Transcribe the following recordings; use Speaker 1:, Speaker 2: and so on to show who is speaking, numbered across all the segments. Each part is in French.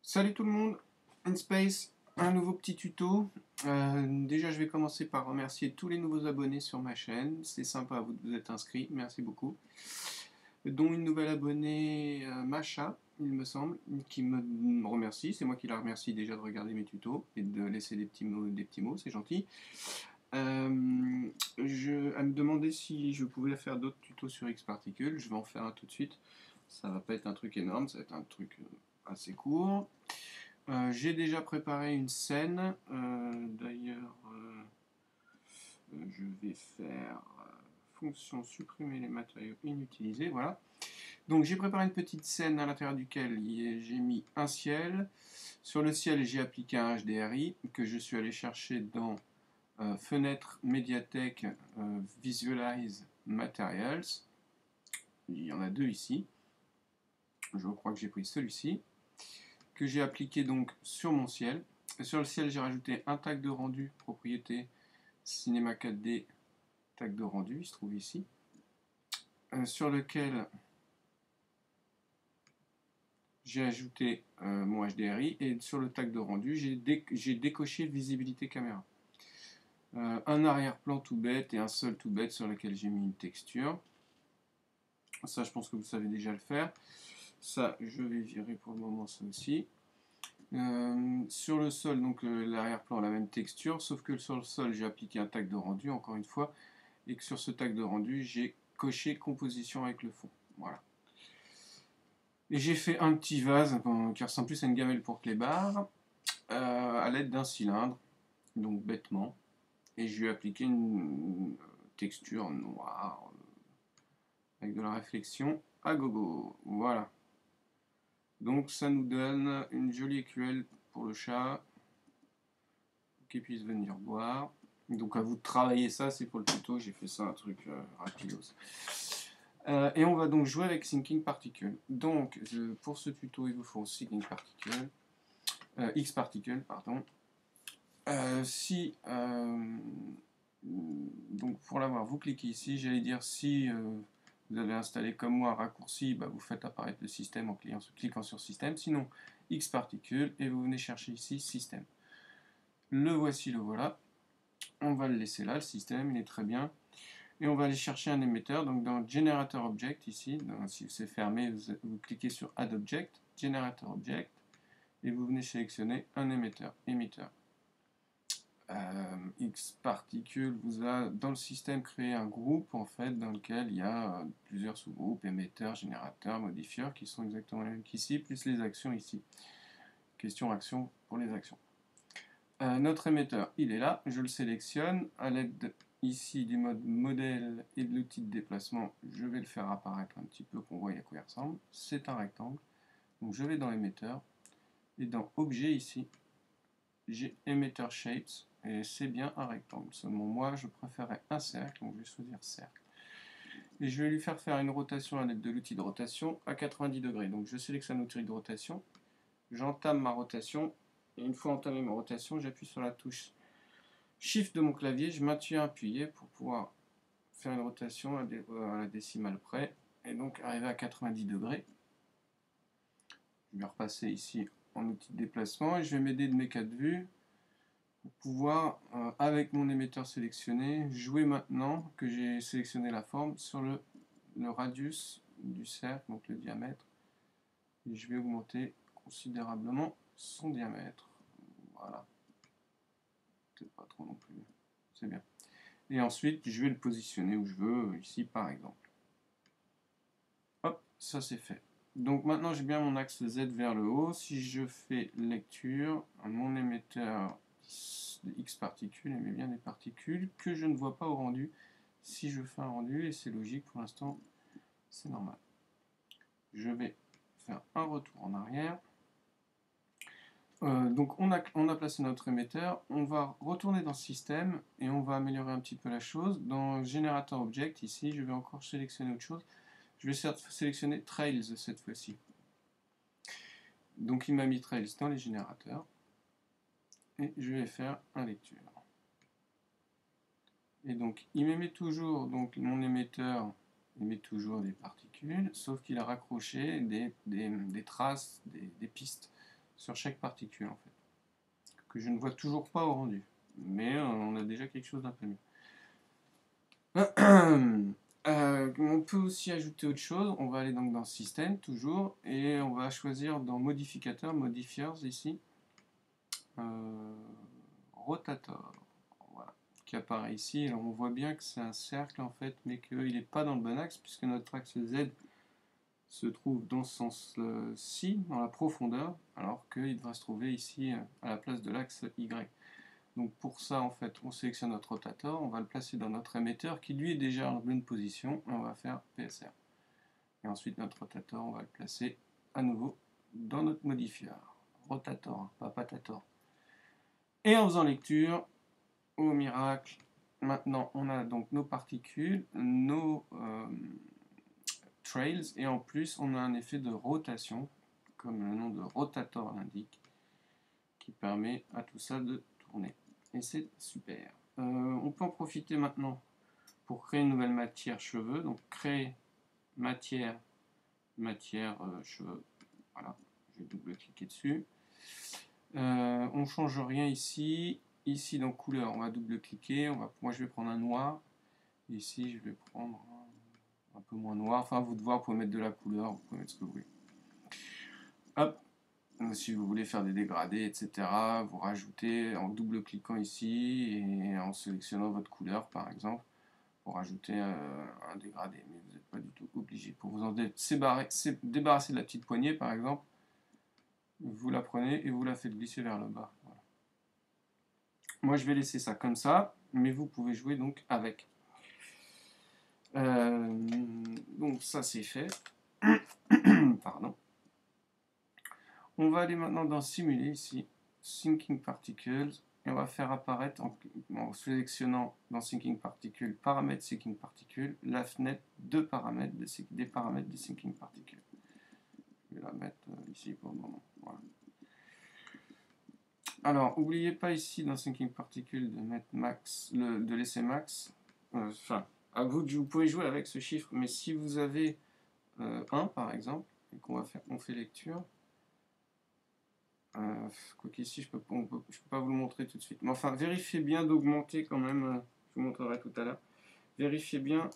Speaker 1: Salut tout le monde, InSpace, un nouveau petit tuto. Déjà je vais commencer par remercier tous les nouveaux abonnés sur ma chaîne, c'est sympa à vous de vous être inscrits, merci beaucoup. Dont une nouvelle abonnée, Macha, il me semble, qui me remercie, c'est moi qui la remercie déjà de regarder mes tutos et de laisser des petits mots, c'est gentil. Elle me demandait si je pouvais faire d'autres tutos sur Xparticle, je vais en faire un tout de suite. Ça va pas être un truc énorme, ça va être un truc assez court. J'ai déjà préparé une scène. D'ailleurs, je vais faire fonction supprimer les matériaux inutilisés. Voilà. Donc j'ai préparé une petite scène à l'intérieur duquel j'ai mis un ciel. Sur le ciel, j'ai appliqué un HDRI que je suis allé chercher dans Fenêtre Médiathèque Visualize Materials. Il y en a deux ici. Je crois que j'ai pris celui-ci, que j'ai appliqué donc sur mon ciel. Et sur le ciel, j'ai rajouté un tag de rendu, propriété Cinema 4D, tag de rendu, il se trouve ici, sur lequel j'ai ajouté mon HDRI, et sur le tag de rendu, j'ai décoché visibilité caméra. Un arrière-plan tout bête et un seul tout bête sur lequel j'ai mis une texture. Ça, je pense que vous savez déjà le faire. Ça, je vais virer pour le moment ça aussi. Sur le sol, donc l'arrière-plan a la même texture, sauf que sur le sol, j'ai appliqué un tag de rendu, encore une fois, et que sur ce tag de rendu, j'ai coché composition avec le fond. Voilà. Et j'ai fait un petit vase qui ressemble plus à une gamelle pour clébard, à l'aide d'un cylindre, donc bêtement. Et je lui ai appliqué une texture noire, avec de la réflexion à gogo. Voilà. Donc ça nous donne une jolie écuelle pour le chat, qu'il puisse venir boire. Donc à vous de travailler ça, c'est pour le tuto, j'ai fait ça un truc rapidos. Et on va donc jouer avec Thinking Particle. Donc pour ce tuto, il vous faut Thinking Particle, Xparticle, pardon. Donc pour l'avoir, vous cliquez ici. J'allais dire si vous avez installé comme moi un raccourci, bah, vous faites apparaître le système en cliquant sur Système. Sinon, Xparticle et vous venez chercher ici Système. Le voici, le voilà. On va le laisser là, le système, il est très bien. Et on va aller chercher un émetteur. Donc dans Generator Object, ici, si c'est fermé, vous cliquez sur Add Object, Generator Object, et vous venez sélectionner un émetteur. Xparticle vous a dans le système créé un groupe en fait dans lequel il y a plusieurs sous-groupes, émetteurs, générateurs, modifieurs qui sont exactement les mêmes qu'ici, plus les actions ici. Question action pour les actions. Notre émetteur, il est là, je le sélectionne à l'aide ici du mode modèle et de l'outil de déplacement, je vais le faire apparaître un petit peu qu'on voit à quoi il ressemble. C'est un rectangle, donc je vais dans émetteur et dans objet ici, j'ai émetteur shapes et c'est bien un rectangle. Seulement moi je préférais un cercle, donc je vais choisir cercle. Et je vais lui faire une rotation à l'aide de l'outil de rotation à 90 degrés. Donc je sélectionne l'outil de rotation, j'entame ma rotation. Et une fois entamé ma rotation, j'appuie sur la touche Shift de mon clavier, je maintiens appuyé pour pouvoir faire une rotation à la décimale près, et donc arriver à 90 degrés. Je vais repasser ici en outil de déplacement, et je vais m'aider de mes cas de vue pour pouvoir, avec mon émetteur sélectionné, jouer maintenant que j'ai sélectionné la forme sur le radius du cercle, donc le diamètre, et je vais augmenter considérablement son diamètre. Voilà. Peut-être pas trop non plus. C'est bien. Et ensuite, je vais le positionner où je veux, ici par exemple. Hop, ça c'est fait. Donc maintenant, j'ai bien mon axe Z vers le haut. Si je fais lecture, mon émetteur X particules émet bien des particules que je ne vois pas au rendu. Si je fais un rendu, et c'est logique pour l'instant, c'est normal. Je vais faire un retour en arrière. Donc on a placé notre émetteur, on va retourner dans système et on va améliorer un petit peu la chose. Dans Generator Object, ici, je vais encore sélectionner autre chose. Je vais sélectionner Trails cette fois-ci. Donc il m'a mis Trails dans les générateurs. Et je vais faire un lecture. Et donc il m'émet toujours, donc mon émetteur émet toujours des particules, sauf qu'il a raccroché des traces, des pistes sur chaque particule en fait, que je ne vois toujours pas au rendu, mais on a déjà quelque chose d'un peu mieux. On peut aussi ajouter autre chose. On va aller donc dans Système toujours et on va choisir dans Modificateur, Modifiers ici, Rotator, voilà, qui apparaît ici. Alors on voit bien que c'est un cercle en fait, mais qu'il n'est pas dans le bon axe puisque notre axe Z se trouve dans ce sens-ci, dans la profondeur, alors qu'il devrait se trouver ici à la place de l'axe Y. Donc pour ça, en fait, on sélectionne notre rotator, on va le placer dans notre émetteur qui lui est déjà en bonne position, et on va faire PSR. Et ensuite, notre rotator, on va le placer à nouveau dans notre modifieur. Rotator, pas patator. Et en faisant lecture, au miracle, maintenant on a donc nos particules, nos trails, et en plus on a un effet de rotation, comme le nom de rotator l'indique, qui permet à tout ça de tourner. Et c'est super. On peut en profiter maintenant pour créer une nouvelle matière cheveux. Donc créer matière cheveux. Voilà, je vais double-cliquer dessus. On ne change rien ici. Ici dans couleur, on va double-cliquer. Moi je vais prendre un noir. Ici je vais prendre un peu moins noir. Enfin, vous pouvez mettre de la couleur, vous pouvez mettre ce que vous voulez. Hop. Si vous voulez faire des dégradés, etc., vous rajoutez en double-cliquant ici et en sélectionnant votre couleur, par exemple, pour rajouter un dégradé. Mais vous n'êtes pas du tout obligé. Pour vous en débarrasser de la petite poignée, par exemple, vous la prenez et vous la faites glisser vers le bas. Voilà. Moi, je vais laisser ça comme ça, mais vous pouvez jouer donc avec. Donc ça, c'est fait. Pardon. On va aller maintenant dans Simuler ici, Thinking Particles, et on va faire apparaître en sélectionnant dans Thinking Particles, paramètres Thinking Particles, la fenêtre des paramètres de Thinking Particles. Je vais la mettre ici pour le moment. Voilà. Alors, n'oubliez pas ici dans Thinking Particles de mettre max, de laisser max. Enfin, à vous pouvez jouer avec ce chiffre, mais si vous avez 1 par exemple, et on fait lecture. Quoi qu'ici, je peux pas vous le montrer tout de suite. Mais enfin, vérifiez bien d'augmenter quand même. Je vous montrerai tout à l'heure. Vérifiez bien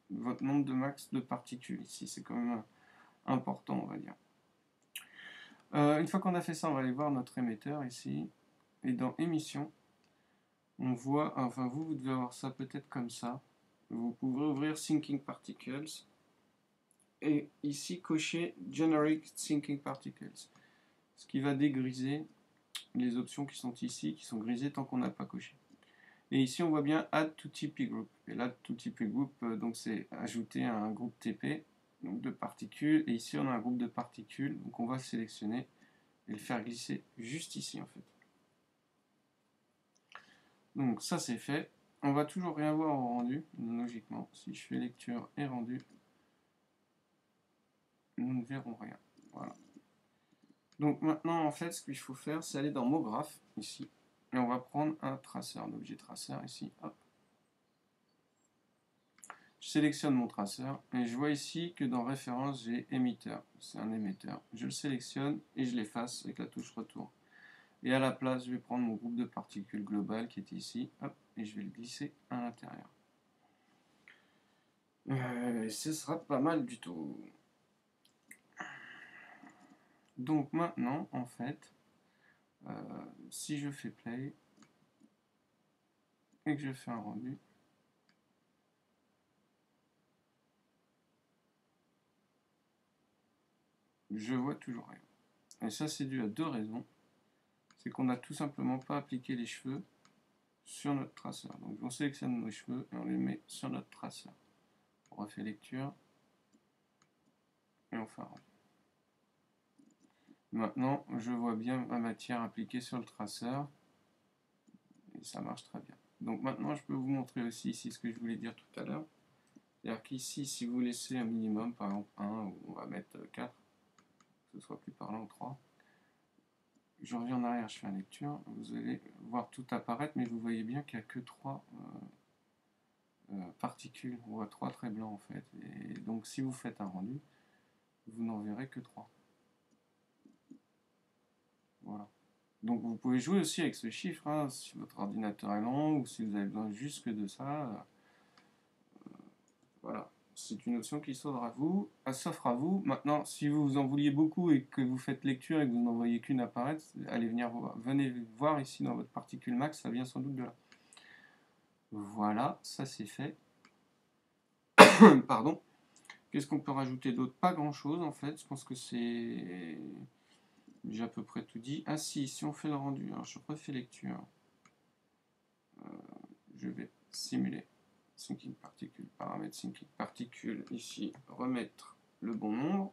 Speaker 1: votre nombre de max de particules ici. C'est quand même important, on va dire. Une fois qu'on a fait ça, on va aller voir notre émetteur ici. Et dans émission, on voit, enfin vous devez avoir ça peut-être comme ça. Vous pouvez ouvrir Thinking Particles. Et ici, cocher Generic Thinking Particles. Ce qui va dégriser les options qui sont ici, qui sont grisées tant qu'on n'a pas coché. Et ici, on voit bien Add to TP Group. Et là, to TP Group, donc c'est ajouter un groupe TP, donc de particules. Et ici, on a un groupe de particules. Donc on va sélectionner et le faire glisser juste ici, en fait. Donc ça, c'est fait. On va toujours rien voir au rendu, logiquement. Si je fais lecture et rendu, nous ne verrons rien. Voilà. Donc maintenant, en fait, ce qu'il faut faire, c'est aller dans MoGraph, ici. Et on va prendre un traceur, un objet traceur, ici. Hop. Je sélectionne mon traceur et je vois ici que dans référence, j'ai émetteur. C'est un émetteur. Je le sélectionne et je l'efface avec la touche retour. Et à la place, je vais prendre mon groupe de particules global qui est ici. Hop, et je vais le glisser à l'intérieur. Ce sera pas mal du tout. Donc maintenant, en fait, si je fais play et que je fais un rendu, je vois toujours rien. Et ça, c'est dû à deux raisons. C'est qu'on n'a tout simplement pas appliqué les cheveux sur notre traceur. Donc on sélectionne nos cheveux et on les met sur notre traceur. On refait lecture et on fait un rendu. Maintenant, je vois bien ma matière appliquée sur le traceur et ça marche très bien. Donc maintenant, je peux vous montrer aussi ici ce que je voulais dire tout à l'heure. C'est-à-dire qu'ici, si vous laissez un minimum, par exemple 1, ou on va mettre 4, que ce soit plus parlant, 3, je reviens en arrière, je fais une lecture, vous allez voir tout apparaître, mais vous voyez bien qu'il n'y a que 3 particules, on voit 3 traits blancs en fait, et donc si vous faites un rendu, vous n'en verrez que 3. Voilà. Donc vous pouvez jouer aussi avec ce chiffre, hein, si votre ordinateur est lent ou si vous avez besoin juste que de ça. Voilà. C'est une option qui s'offre à vous. Maintenant, si vous en vouliez beaucoup et que vous faites lecture et que vous n'en voyez qu'une apparaître, venez voir ici dans votre particule max, ça vient sans doute de là. Voilà, ça c'est fait. Pardon. Qu'est-ce qu'on peut rajouter d'autre? Pas grand chose en fait, je pense que c'est... J'ai à peu près tout dit. Ah si on fait le rendu, alors je refais lecture. Je vais simuler. Thinking Particle, paramètre Thinking Particle, ici, remettre le bon nombre.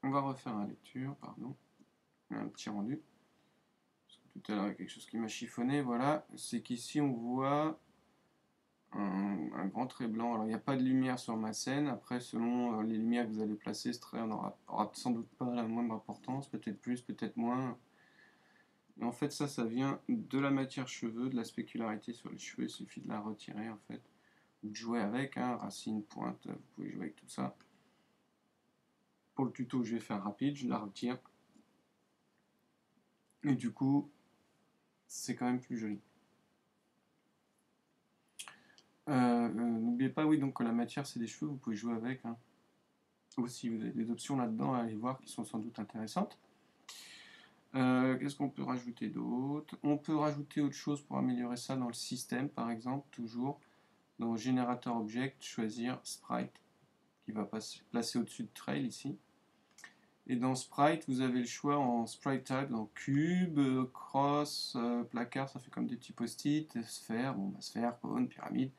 Speaker 1: On va refaire la lecture, pardon. Un petit rendu. Parce que tout à l'heure, il y a quelque chose qui m'a chiffonné, voilà. C'est qu'ici, on voit un grand trait blanc. Alors, il n'y a pas de lumière sur ma scène. Après, selon les lumières que vous allez placer, ce trait aura sans doute pas la moindre importance. Peut-être plus, peut-être moins. Et en fait, ça vient de la matière cheveux, de la spécularité sur les cheveux. Il suffit de la retirer, en fait. Ou de jouer avec, hein, racine, pointe, vous pouvez jouer avec tout ça. Pour le tuto, je vais faire rapide, je la retire. Et du coup, c'est quand même plus joli. N'oubliez pas, oui, donc que la matière, c'est des cheveux, vous pouvez jouer avec. Hein. Aussi, vous avez des options là-dedans à aller voir qui sont sans doute intéressantes. Qu'est-ce qu'on peut rajouter d'autre? On peut rajouter autre chose pour améliorer ça dans le système, par exemple, toujours. Dans Générateur Object, choisir Sprite, qui va placer au-dessus de Trail ici. Et dans Sprite, vous avez le choix en Sprite Type, dans cube, cross, placard, ça fait comme des petits post-it, sphère, bon, bah, sphère, cône, pyramide.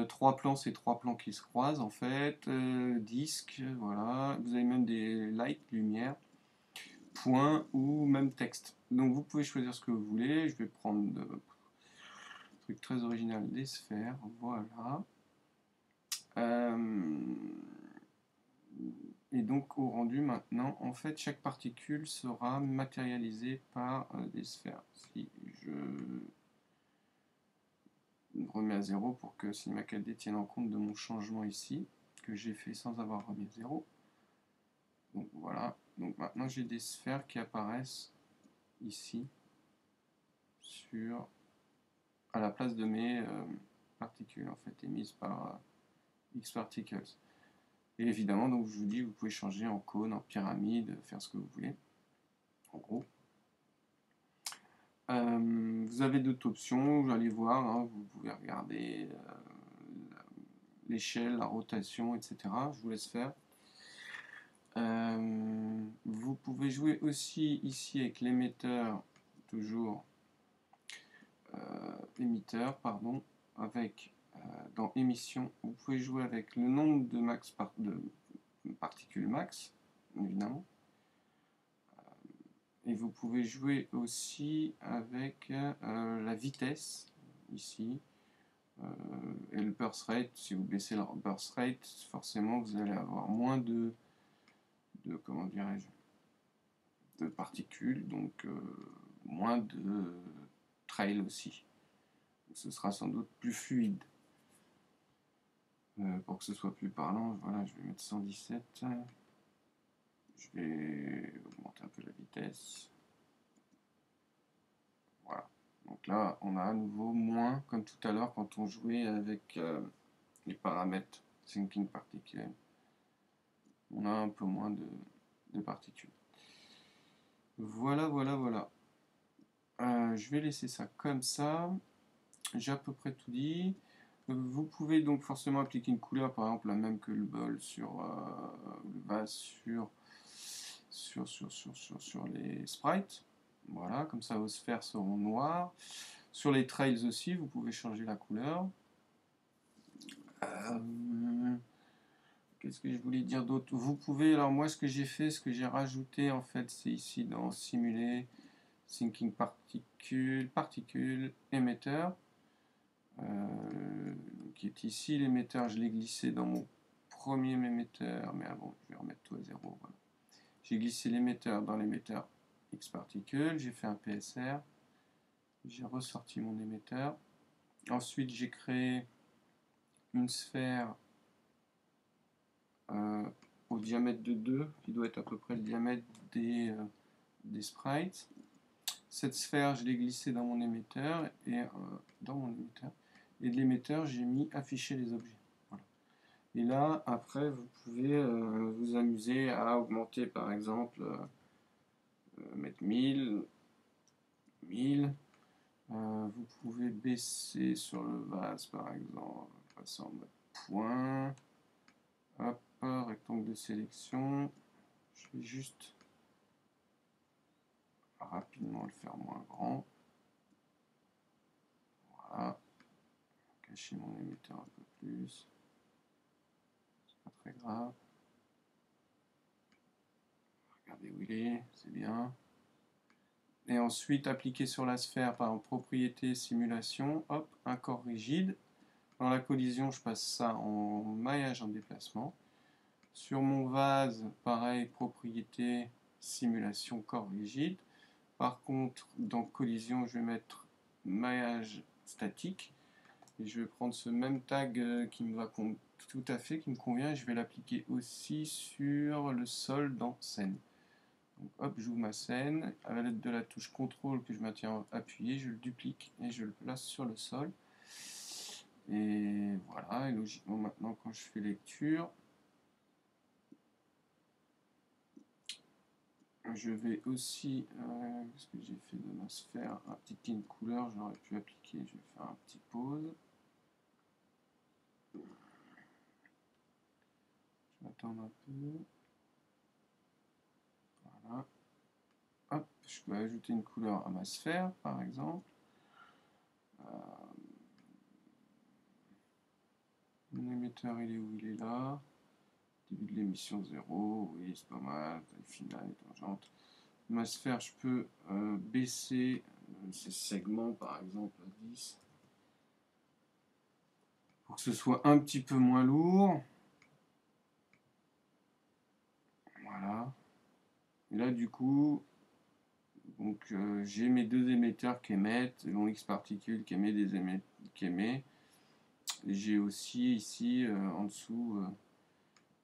Speaker 1: Trois plans, c'est trois plans qui se croisent en fait. Disque, voilà. Vous avez même des lights, lumière, point ou même texte. Donc vous pouvez choisir ce que vous voulez. Je vais prendre un truc très original, des sphères, voilà. Et donc au rendu maintenant, en fait, chaque particule sera matérialisée par des sphères. Si je remets à 0 pour que CinemaCAD tienne en compte de mon changement ici, que j'ai fait sans avoir remis à 0. Donc voilà, donc maintenant j'ai des sphères qui apparaissent ici, à la place de mes particules, en fait, émises par Xparticles. Et évidemment, donc je vous dis, vous pouvez changer en cône, en pyramide, faire ce que vous voulez, en gros. Vous avez d'autres options, vous allez voir, hein, vous pouvez regarder l'échelle, la rotation, etc. Je vous laisse faire. Vous pouvez jouer aussi ici avec l'émetteur, toujours émetteur, pardon, avec dans émission, vous pouvez jouer avec le nombre de particules max, évidemment. Et vous pouvez jouer aussi avec la vitesse, ici, et le burst rate. Si vous baissez le burst rate, forcément vous allez avoir moins de comment dirais-je, de particules, donc moins de trail aussi. Ce sera sans doute plus fluide. Pour que ce soit plus parlant, voilà, je vais mettre 117. Je vais augmenter un peu la vitesse. Voilà. Donc là, on a à nouveau moins, comme tout à l'heure quand on jouait avec les paramètres Thinking Particle. On a un peu moins de particules. Voilà, voilà, voilà. Je vais laisser ça comme ça. J'ai à peu près tout dit. Vous pouvez donc forcément appliquer une couleur, par exemple la même que le bol sur le vase sur les sprites. Voilà, comme ça vos sphères seront noires. Sur les trails aussi, vous pouvez changer la couleur. Qu'est-ce que je voulais dire d'autre? Vous pouvez, alors moi ce que j'ai fait, ce que j'ai rajouté en fait, c'est ici dans simuler Thinking Particle, émetteur. Qui est ici l'émetteur, je l'ai glissé dans mon premier émetteur, mais avant je vais remettre tout à 0. Voilà. J'ai glissé l'émetteur dans l'émetteur Xparticle, j'ai fait un PSR, j'ai ressorti mon émetteur. Ensuite j'ai créé une sphère diamètre de 2, qui doit être à peu près le diamètre des sprites. Cette sphère, je l'ai glissée dans mon émetteur, et de l'émetteur, j'ai mis afficher les objets. Voilà. Et là, après, vous pouvez vous amuser à augmenter, par exemple, mettre 1000, 1000. Vous pouvez baisser sur le vase, par exemple, passer en mode point. Hop, rectangle de sélection. Je vais juste rapidement le faire moins grand. Voilà. Cacher mon émetteur un peu plus. C'est pas très grave. Regardez où il est, c'est bien. Et ensuite, appliquer sur la sphère, par exemple, propriété, simulation, hop, un corps rigide. Dans la collision, je passe ça en maillage en déplacement. Sur mon vase, pareil, propriété, simulation, corps rigide. Par contre, dans collision, je vais mettre maillage statique. Et je vais prendre ce même tag qui me va tout à fait, qui me convient, et je vais l'appliquer aussi sur le sol dans scène. Donc, hop, j'ouvre ma scène. À l'aide de la touche CTRL que je maintiens appuyée, je le duplique et je le place sur le sol. Et voilà, et logiquement maintenant quand je fais lecture, je vais aussi, qu'est-ce que j'ai fait de ma sphère, un petit kin couleur, j'aurais pu appliquer, je vais faire un petit pause. Je vais attendre un peu. Voilà. Hop, je peux ajouter une couleur à ma sphère, par exemple. Mon émetteur, il est où? Il est là. Début de l'émission 0, oui, c'est pas mal. Taille finale et tangente. Ma sphère, je peux baisser ces segments, par exemple, à 10. Pour que ce soit un petit peu moins lourd. Voilà. Et là, du coup, donc j'ai mes deux émetteurs qui émettent, mon X particule qui émet des qui émet. J'ai aussi ici en dessous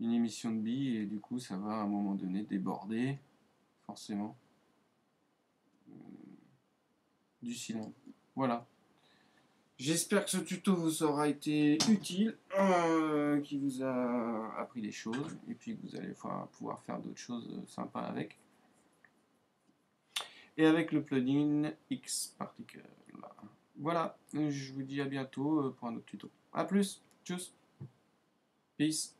Speaker 1: une émission de billes et du coup ça va à un moment donné déborder forcément du cylindre. Voilà. J'espère que ce tuto vous aura été utile, qui vous a appris des choses et puis que vous allez pouvoir faire d'autres choses sympas avec. Et avec le plugin X Particle. Voilà, je vous dis à bientôt pour un autre tuto. A plus, tchuss, peace.